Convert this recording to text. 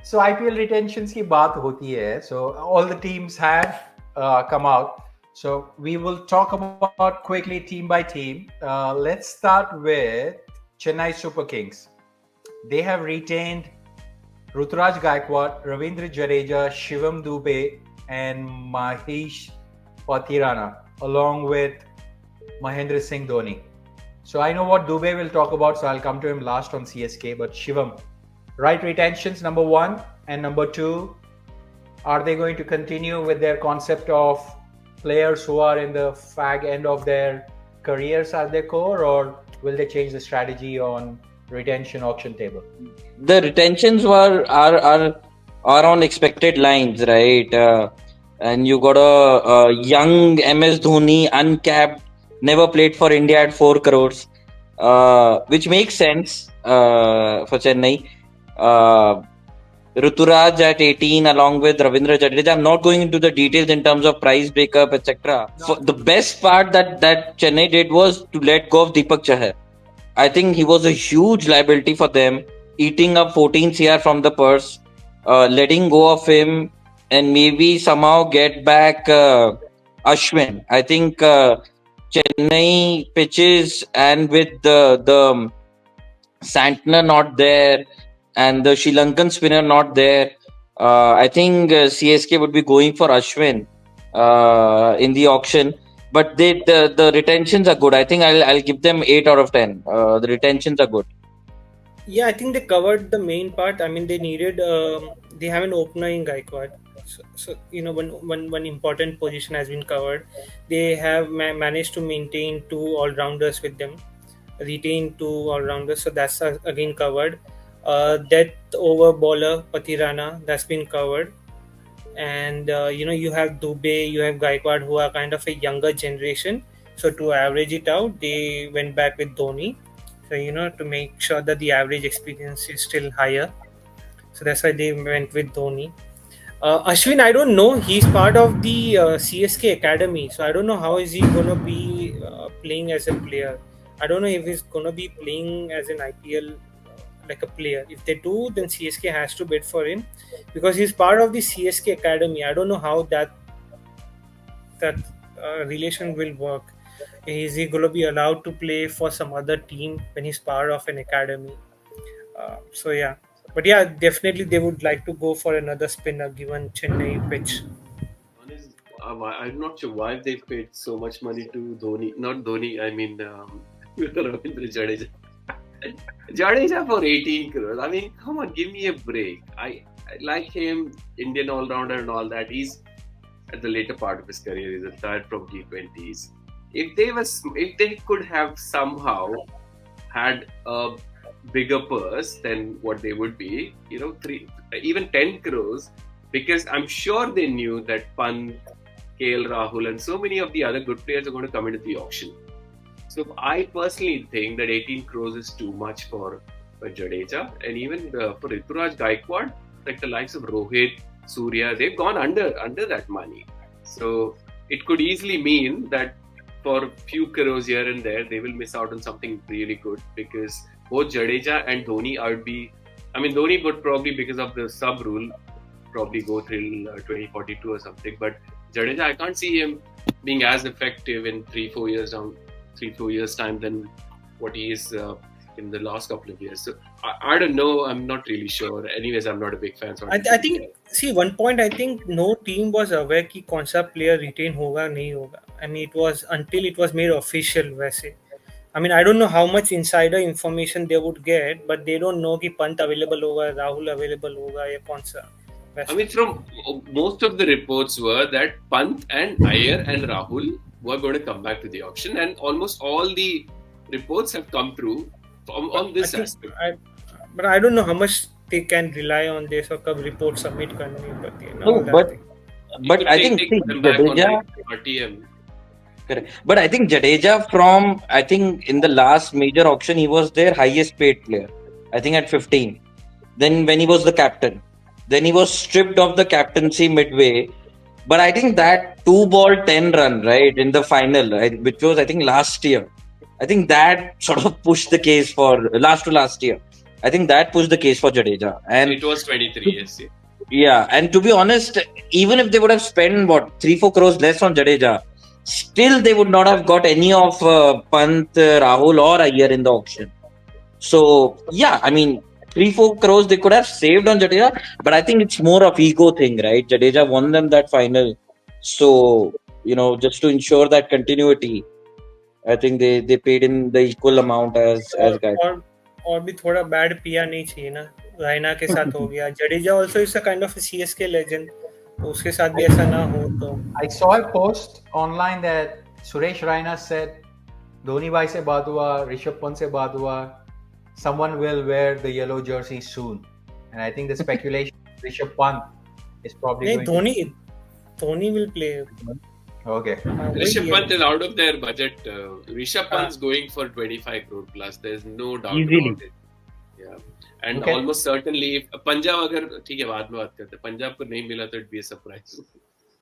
So IPL retentions की बात होती है. So all the teams have come out. So we will talk about quickly team by team. Let's start with Chennai Super Kings. They have retained Ruturaj Gaikwad, Ravindra Jadeja, Shivam Dube, and Mahesh Pathirana, along with Mahendra Singh Dhoni. So I know what Dube will talk about, so I'll come to him last on CSK. But Shivam, right retentions number one and number two, are they going to continue with their concept of players who are in the fag end of their careers as their core, or will they change the strategy on retention auction table? The retentions are on expected lines, right? And you got a young MS Dhoni, uncapped, never played for India at 4 crores, which makes sense for Chennai. Ruturaj at 18 along with Ravindra Jadeja. I'm not going into the details in terms of price breakup, etc. The best part that Chennai did was to let go of Deepak Chahar. I think he was a huge liability for them, eating up 14 CR from the purse, letting go of him, and maybe somehow get back Ashwin. I think Chennai pitches, and with the Santner not there and the Sri Lankan spinner not there, I think CSK would be going for Ashwin in the auction. But the retentions are good. I think I'll give them 8 out of 10. The retentions are good. Yeah, I think they covered the main part. I mean, they needed they have an opener in Gaikwad, so one important position has been covered. They have managed to maintain two all-rounders with them, retain two all-rounders, so that's again covered. Death over bowler Pathirana, that's been covered. And you have Dube, you have Gaikwad, who are kind of a younger generation. So to average it out, they went back with Dhoni. So to make sure that the average experience is still higher. So that's why they went with Dhoni. Ashwin, I don't know. He's part of the CSK academy, so I don't know how is he gonna be playing as a player. I don't know if he's gonna be playing as an IPL like a player. If they do, then CSK has to bid for him because he's part of the CSK academy. I don't know how that relation will work. Is he gonna be allowed to play for some other team when he's part of an academy? So yeah. But yeah, definitely they would like to go for another spinner given Chennai pitch. I'm not sure why they paid so much money to Dhoni. Not Dhoni, I mean Ravindra Jadeja. Jadeja for 18 crores. I mean, come on, give me a break. I like him, Indian all-rounder and all that. He's at the later part of his career. He's retired from T20s. If they could have somehow had a bigger purse than what they would be, even 10 crores, because I'm sure they knew that Pant, KL Rahul and so many of the other good players are going to come into the auction. So I personally think that 18 crores is too much for Jadeja, and even for Ruturaj Gaikwad, like the likes of Rohit, Surya, they've gone under that money. So it could easily mean that for a few crores here and there, they will miss out on something really good, because both Jadeja and Dhoni Dhoni would probably, because of the sub rule, probably go till 2042 or something. But Jadeja, I can't see him being as effective in 3-4 years time than what he is in the last couple of years. So I don't know. I'm not really sure. Anyways, I'm not a big fan. So I think, see, one point, I think no team was aware कि कौन सा player retain होगा नहीं होगा. I mean, it was until it was made official वैसे. I mean, I don't know how much insider information they would get, but they don't know कि Pant available होगा, Rahul available होगा या कौन सा. I mean, from most of the reports were that Pant and Iyer and Rahul were going to come back to the auction, and almost all the reports have come through on this aspect. But I don't know how much they can rely on this or कब report submit करनी पड़ती है. But I think Jadeja. RTM. Correct. But I think Jadeja I think in the last major auction, he was their highest paid player. I think at 15. Then when he was the captain, then he was stripped of the captaincy midway. But I think that 2-ball 10 run, right, in the final, right, which was, I think, last year. I think that sort of pushed the case for last year. I think that pushed the case for Jadeja. And It was 23, yes. yeah, and to be honest, even if they would have spent what 3-4 crores less on Jadeja, still they would not have got any of Pant, Rahul, or Iyer in the auction. So yeah, I mean 3-4 crores they could have saved on Jadeja, but I think it's more of ego thing, right? Jadeja won them that final, so just to ensure that continuity, I think they paid in the equal amount as और guys. और भी थोड़ा bad पिया नहीं चाहिए ना, रायना के साथ हो गया. Jadeja also is a kind of a CSK legend, उसके साथ भी ऐसा ना हो तो. I saw a post online that Suresh Raina said, Dhoni bhai se baat hua, Rishabh Pant se baat hua, someone will wear the yellow jersey soon. And I think the speculation Rishabh Pant is probably नहीं, going Dhoni will play. Okay. Rishabh Pant is out of their budget. Rishabh Pant's going for 25 crore plus. There's no doubt Easily. about it. Yeah. And Okay. almost certainly, if Punjab अगर ठीक है बाद में बात करते हैं. Punjab को नहीं मिला तो it'd be a surprise.